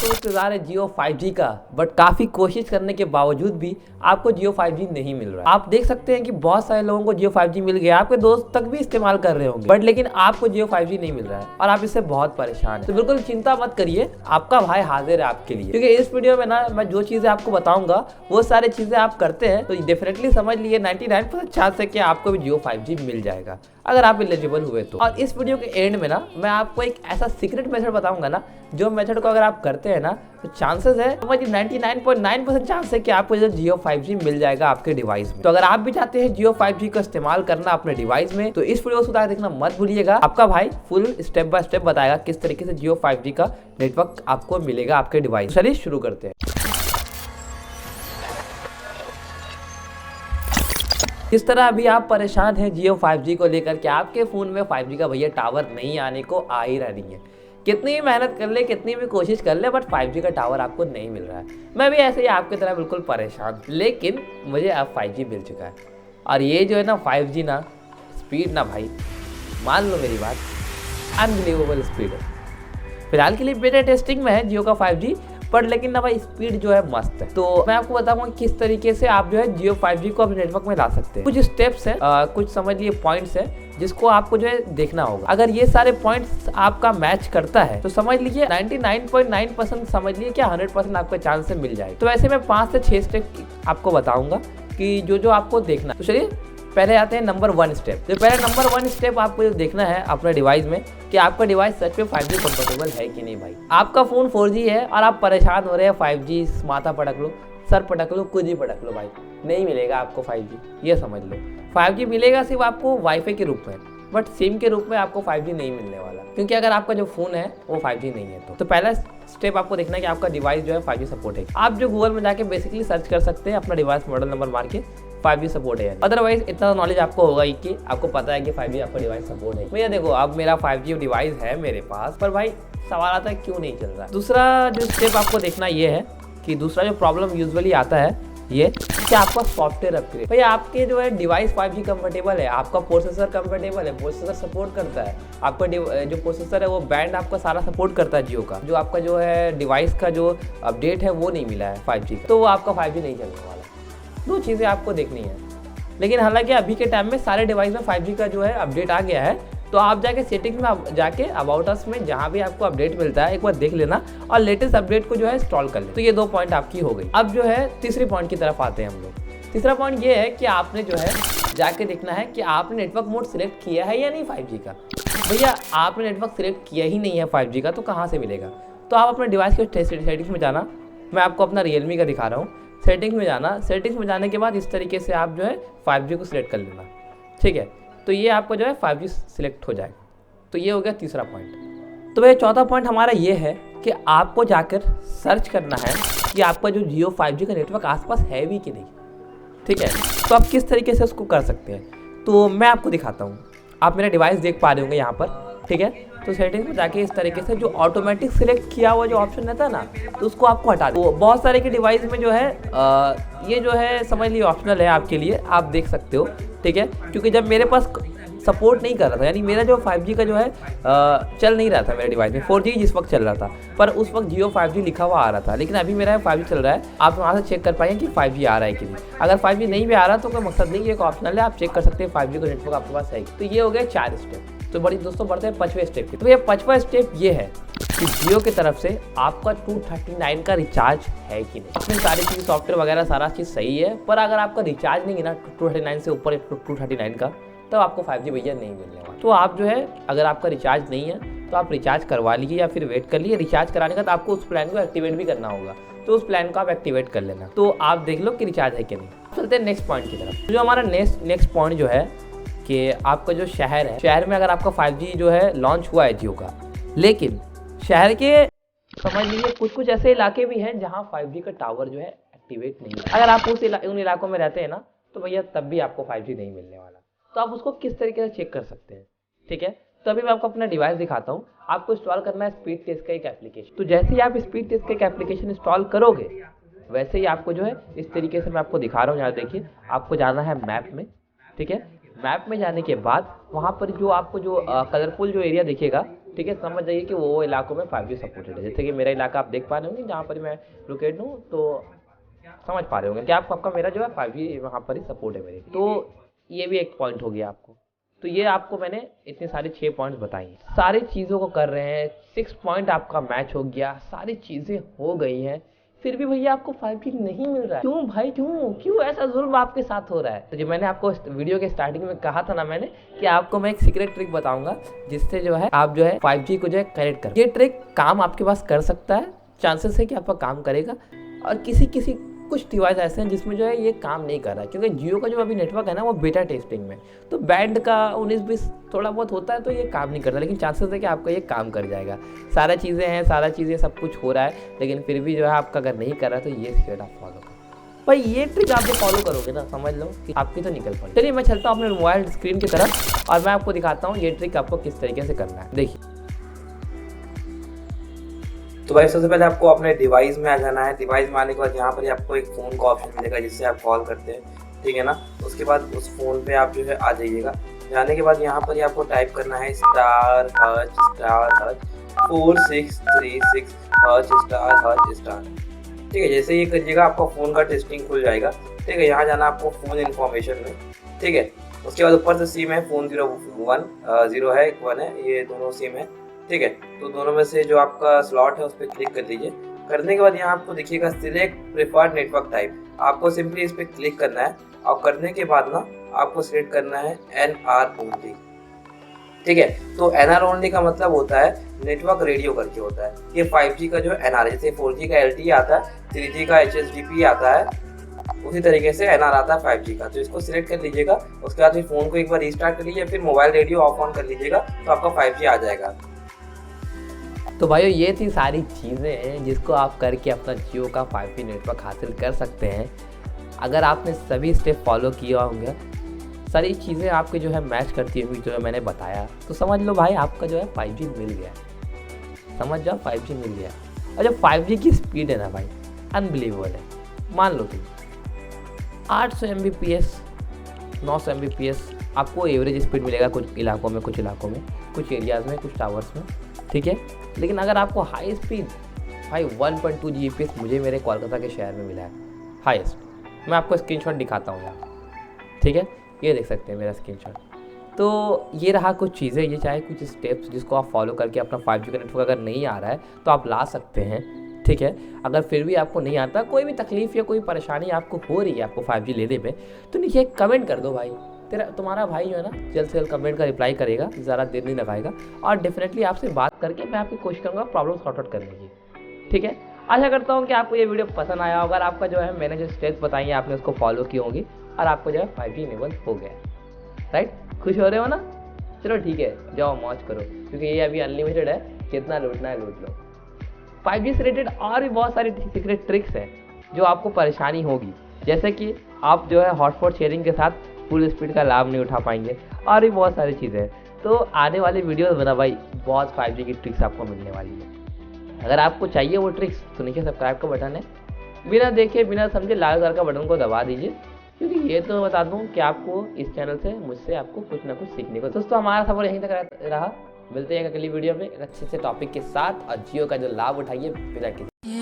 आपको इंतजार है जियो 5G का, बट काफ़ी कोशिश करने के बावजूद भी आपको जियो 5G नहीं मिल रहा है। आप देख सकते हैं कि बहुत सारे लोगों को जियो 5G मिल गया, आपके दोस्त तक भी इस्तेमाल कर रहे होंगे, बट लेकिन आपको जियो 5G नहीं मिल रहा है और आप इससे बहुत परेशान हैं। तो बिल्कुल चिंता मत करिए, आपका भाई हाजिर है आपके लिए, क्योंकि इस वीडियो में ना मैं जो चीज़ें आपको बताऊंगा वो सारी चीज़ें आप करते हैं तो डेफिनेटली समझ लिए 99% चांस है कि आपको भी जियो 5G मिल जाएगा अगर आप एलिजिबल हुए तो। और इस वीडियो के एंड में ना मैं आपको एक ऐसा सीक्रेट मेथड बताऊंगा ना, जो मेथड को अगर आप करते हैं ना तो चांसेस है 99.9% चांस है कि आपको जियो 5G मिल जाएगा आपके डिवाइस में। तो अगर आप भी चाहते हैं जियो 5G का इस्तेमाल करना अपने डिवाइस में तो इस वीडियो को देखना मत भूलिएगा। आपका भाई फुल स्टेप बाय स्टेप बताएगा किस तरीके से जियो 5G का नेटवर्क आपको मिलेगा आपके डिवाइस। चलिए शुरू करते हैं। किस तरह अभी आप परेशान हैं जियो 5G को लेकर कि आपके फ़ोन में 5G का भैया टावर नहीं आने को आ ही रही है। कितनी भी मेहनत कर ले, कितनी भी कोशिश कर ले, बट 5G का टावर आपको नहीं मिल रहा है। मैं भी ऐसे ही आपकी तरह बिल्कुल परेशान, लेकिन मुझे अब 5G मिल चुका है। और ये जो है ना 5G ना स्पीड ना भाई, मान लो मेरी बात, अनबिलीवेबल स्पीड है। फिलहाल के लिए बेटा टेस्टिंग में है जियो का 5G, पर लेकिन ना भाई स्पीड जो है मस्त है। तो मैं आपको बताऊंगा किस तरीके से आप जो है जियो 5G को अपने नेटवर्क में ला सकते हैं। कुछ स्टेप्स हैं, कुछ समझ लिए पॉइंट्स हैं जिसको आपको जो है देखना होगा। अगर ये सारे पॉइंट्स आपका मैच करता है तो समझ लीजिए 99.9% समझ लिए क्या 100% आपका चांस से मिल जाए। तो वैसे मैं 5 से 6 स्टेप आपको बताऊंगा कि जो आपको देखना। तो चलिए पहले आते हैं नंबर 1 स्टेप। तो पहले नंबर 1 स्टेप आपको जो देखना है अपने डिवाइस में कि आपका डिवाइस सच में 5G कंफर्टेबल है कि नहीं। भाई आपका फ़ोन 4G है और आप परेशान हो रहे हैं 5G, माथा पटक लो, सर पटक लो, कुछ ही पटक लो, भाई नहीं मिलेगा आपको 5G, ये समझ लो। 5G मिलेगा सिर्फ आपको वाईफाई के रूप में, बट सिम के रूप में आपको 5G नहीं मिलने वाला, क्योंकि अगर आपका जो फ़ोन है वो 5G नहीं है। तो पहला स्टेप आपको देखना है कि आपका डिवाइस जो है 5G सपोर्ट है। आप जो गूगल में जाके बेसिकली सर्च कर सकते हैं अपना डिवाइस मॉडल नंबर मार के 5G सपोर्ट है। अदरवाइज इतना नॉलेज आपको होगा ही कि आपको पता है कि 5G आपका डिवाइस सपोर्ट है। भैया देखो अब मेरा 5G डिवाइस है मेरे पास, पर भाई सवाल आता है क्यों नहीं चल रहा। दूसरा जो स्टेप आपको देखना ये है कि दूसरा जो प्रॉब्लम यूजुअली आता है ये कि आपका सॉफ्टवेयर अपग्रेड। भैया आपके जो है डिवाइस 5G कंफर्टेबल है, आपका प्रोसेसर कंफर्टेबल है, प्रोसेसर सपोर्ट करता है, आपका जो प्रोसेसर है वो बैंड आपका सारा सपोर्ट करता है जियो का। जो आपका जो है डिवाइस का जो अपडेट है वो नहीं मिला है 5G का, तो वो आपका 5G नहीं चलने वाला। दो चीज़ें आपको देखनी है। लेकिन हालांकि अभी के टाइम में सारे डिवाइस में 5G का जो है अपडेट आ गया है, तो आप जाके सेटिंग्स में जाके अबाउट अस में जहाँ भी आपको अपडेट मिलता है एक बार देख लेना और लेटेस्ट अपडेट को जो है इंस्टॉल कर लेना। तो ये 2 पॉइंट आपकी हो गई। अब जो है तीसरी पॉइंट की तरफ आते हैं हम लोग। तीसरा पॉइंट ये है कि आपने जो है जाके देखना है कि आपने नेटवर्क मोड सिलेक्ट किया है या नहीं 5G का। भैया आपने नेटवर्क सिलेक्ट किया ही नहीं है 5G का तो कहाँ से मिलेगा। तो आप अपने डिवाइस के सेटिंग्स में जाना, मैं आपको अपना रियलमी का दिखा रहा हूँ। सेटिंग्स में जाना, सेटिंग्स में जाने के बाद इस तरीके से आप जो है 5G को सिलेक्ट कर लेना, ठीक है। तो ये आपको जो है 5G सिलेक्ट हो जाएगा। तो ये हो गया तीसरा पॉइंट। तो भैया चौथा पॉइंट हमारा ये है कि आपको जाकर सर्च करना है कि आपका जो जियो 5G का नेटवर्क आसपास है भी कि नहीं, ठीक है। तो आप किस तरीके से उसको कर सकते हैं तो मैं आपको दिखाता हूँ। आप मेरा डिवाइस देख पा रहे होंगे यहाँ पर, ठीक है। तो सेटिंग्स में जाके इस तरीके से जो ऑटोमेटिक सिलेक्ट किया हुआ जो ऑप्शन रहता है ना, तो उसको आपको हटा दो। बहुत सारे के डिवाइस में जो है ये जो है समझ लीजिए ऑप्शनल है आपके लिए, आप देख सकते हो, ठीक है। क्योंकि जब मेरे पास सपोर्ट नहीं कर रहा था, यानी मेरा जो 5G का जो है चल नहीं रहा था मेरे डिवाइस में, 4G जिस वक्त चल रहा था, पर उस वक्त जियो 5G लिखा हुआ आ रहा था। लेकिन अभी मेरा 5G चल रहा है, आप वहाँ से चेक कर पाएंगे कि 5G आ रहा है कि नहीं। अगर 5G नहीं भी आ रहा तो कोई मकसद नहीं, ये एक ऑप्शनल है, आप चेक कर सकते हैं 5G का नेटवर्क आपके पास है। तो ये हो गए 4 स्टेप। तो बड़ी दोस्तों बढ़ते हैं 5वें स्टेप की। तो ये 5वां स्टेप ये है कि जियो की तरफ से आपका 239 का रिचार्ज है कि नहीं। अपनी सारी चीज़ सॉफ्टवेयर वगैरह सारा चीज़ सही है, पर अगर आपका रिचार्ज नहीं है ना 239 से ऊपर 239 का, तब आपको 5G भैया नहीं मिलने वाला। तो आप जो है अगर आपका रिचार्ज नहीं है तो आप रिचार्ज करवा लीजिए या फिर वेट कर लीजिए। रिचार्ज कराने का तो आपको उस प्लान को एक्टिवेट भी करना होगा, तो उस प्लान को आप एक्टिवेट कर लेना। तो आप देख लो कि रिचार्ज है कि नहीं। चलते हैं नेक्स्ट पॉइंट की तरफ। जो हमारा नेक्स्ट पॉइंट जो है कि आपका जो शहर है, शहर में अगर आपका 5G जो है लॉन्च हुआ है जियो का, लेकिन शहर के समझ लीजिए कुछ ऐसे इलाके भी हैं जहाँ 5G का टावर जो है एक्टिवेट नहीं है। अगर आप उन इलाकों में रहते हैं ना तो भैया तब भी आपको 5G नहीं मिलने वाला। तो आप उसको किस तरीके से चेक कर सकते हैं, ठीक है। तो अभी मैं आपको अपना डिवाइस दिखाता हूँ। आपको इंस्टॉल करना है स्पीड टेस्ट का एक एप्लीकेशन। तो जैसे ही आप स्पीड टेस्ट का एक एप्लीकेशन इंस्टॉल करोगे, वैसे ही आपको जो है इस तरीके से मैं आपको दिखा रहा हूँ। यहाँ देखिए, आपको जाना है मैप में, ठीक है। मैप में जाने के बाद वहाँ पर जो आपको जो कलरफुल जो एरिया दिखेगा ठीक है, समझ जाइए कि वो इलाकों में 5G सपोर्टेड है। जैसे कि मेरा इलाका आप देख पा रहे होंगे जहाँ पर मैं लोकेट हूँ, तो समझ पा रहे होंगे कि आपका मेरा जो है 5G वहाँ पर ही सपोर्ट है मेरी। तो ये भी एक पॉइंट हो गया आपको। तो ये आपको मैंने इतनी सारी 6 पॉइंट्स बताई हैं, सारी चीज़ों को कर रहे हैं, 6 पॉइंट आपका मैच हो गया, सारी चीज़ें हो गई हैं, फिर भी भैया आपको 5G नहीं मिल रहा है। क्यों भाई, क्यों ऐसा जुल्म आपके साथ हो रहा है? तो जो मैंने आपको वीडियो के स्टार्टिंग में कहा था ना मैंने, कि आपको मैं एक सीक्रेट ट्रिक बताऊंगा जिससे जो है आप जो है 5G को जो है कनेक्ट कर। ये ट्रिक काम आपके पास कर सकता है, चांसेस है कि आपका काम करेगा। और किसी कुछ डिवाइस ऐसे हैं जिसमें जो है ये काम नहीं कर रहा है, क्योंकि जियो का जो अभी नेटवर्क है ना वो बेटा टेस्टिंग में, तो बैंड का 19-20 थोड़ा बहुत होता है, तो ये काम नहीं करता। लेकिन चांसेस है कि आपका ये काम कर जाएगा। सारा चीज़ें सब कुछ हो रहा है, लेकिन फिर भी जो है आपका अगर नहीं कर रहा है तो ये सीक्रेट आप फॉलो करो भाई। ये ट्रिक आप जो फॉलो करोगे ना, समझ लो कि आपकी तो निकल पड़े। चलिए मैं चलता हूँ अपने मोबाइल स्क्रीन की तरफ और मैं आपको दिखाता हूँ ये ट्रिक आपको किस तरीके से करना है। देखिए, तो भाई सबसे पहले आपको अपने डिवाइस में आ जाना है। डिवाइस में आने के बाद यहाँ पर आपको एक फ़ोन का ऑप्शन मिलेगा जिससे आप कॉल करते हैं, ठीक है ना। उसके बाद उस फ़ोन पे आप जो है आ जाइएगा। जाने के बाद यहाँ पर आपको टाइप करना है *4636 ठीक है। जैसे ये करिएगा आपका फ़ोन का टेस्टिंग खुल जाएगा, ठीक है। यहाँ जाना आपको फ़ोन इन्फॉर्मेशन में, ठीक है। उसके बाद ऊपर से सिम है, फ़ोन 0 है 1 है, ये दोनों सिम है, ठीक है। तो दोनों में से जो आपका स्लॉट है उस पर क्लिक कर दीजिए। करने के बाद यहाँ आपको दिखिएगा सिलेक्ट प्रेफर्ड नेटवर्क टाइप, आपको सिंपली इस पर क्लिक करना है। और करने के बाद ना आपको सिलेक्ट करना है NR ओनली, ठीक है। तो NR ओनली का मतलब होता है नेटवर्क रेडियो करके होता है। ये 5G का जो NR है, जैसे 4G का LTE आता है, 3G का HSDP आता है, उसी तरीके से NR आता है 5G का। तो इसको सिलेक्ट कर लीजिएगा। उसके बाद फिर फ़ोन को एक बार रीस्टार्ट कर लीजिए, फिर मोबाइल रेडियो ऑफ ऑन कर लीजिएगा, तो आपका 5G आ जाएगा। तो भाइयों ये थी सारी चीज़ें हैं जिसको आप करके अपना जियो का 5G नेटवर्क हासिल कर सकते हैं। अगर आपने सभी स्टेप फॉलो किया होंगे, सारी चीज़ें आपके जो है मैच करती हुई जो है मैंने बताया, तो समझ लो भाई आपका जो है 5G मिल गया। समझ जाओ 5G मिल गया। और जो 5G की स्पीड है ना भाई, अनबिलीवेबल है। मान लो तुम 800 Mbps 900 Mbps आपको एवरेज स्पीड मिलेगा कुछ इलाकों में, कुछ एरियाज़ में, कुछ टावर्स में, ठीक है। लेकिन अगर आपको हाई स्पीड भाई 1.2 Gbps मुझे मेरे कोलकाता के शहर में मिला है हाईएस्ट। मैं आपको स्क्रीनशॉट दिखाता हूँ यहाँ, ठीक है। ये देख सकते हैं मेरा स्क्रीनशॉट। तो ये रहा कुछ चीज़ें, ये चाहे कुछ स्टेप्स जिसको आप फॉलो करके अपना 5G का नेटवर्क अगर नहीं आ रहा है तो आप ला सकते हैं, ठीक है। अगर फिर भी आपको नहीं आता, कोई भी तकलीफ़ या कोई परेशानी आपको हो रही है आपको 5G लेने में, तो नीचे एक कमेंट कर दो भाई। तुम्हारा भाई जो है ना जल्द से जल्द कमेंट का रिप्लाई करेगा, ज़्यादा देर नहीं लगाएगा। और डेफिनेटली आपसे बात करके मैं आपकी कोशिश करूँगा प्रॉब्लम सॉर्ट आउट करने की, ठीक है। आशा करता हूँ कि आपको ये वीडियो पसंद आया होगा। आपका जो है मैंने जो स्टेप्स बताई हैं आपने उसको फॉलो की होंगी और आपको जो है 5G इनेबल हो गया, राइट। खुश हो रहे हो ना? चलो ठीक है, जाओ मौज करो, क्योंकि ये अभी अनलिमिटेड है, कितना लूटना है लूट लो। 5G से रिलेटेड और भी बहुत सारी सीक्रेट ट्रिक्स हैं जो आपको परेशानी होगी, जैसे कि आप जो है हॉटस्पॉट शेयरिंग के साथ फुल स्पीड का लाभ नहीं उठा पाएंगे, और भी बहुत सारी चीज़ें हैं। तो आने वाली वीडियोस में ना भाई बहुत 5G की ट्रिक्स आपको मिलने वाली है। अगर आपको चाहिए वो ट्रिक्स तो नीचे सब्सक्राइब का बटन है, बिना देखे बिना समझे लाल कलर का बटन को दबा दीजिए, क्योंकि ये तो बता दूं कि आपको इस चैनल से मुझसे आपको कुछ ना कुछ सीखने को। दोस्तों हमारा सफर यहीं तक रहा, मिलते हैं अगली वीडियो में एक अच्छे से टॉपिक के साथ, और जियो का जो लाभ उठाइए बिना किसी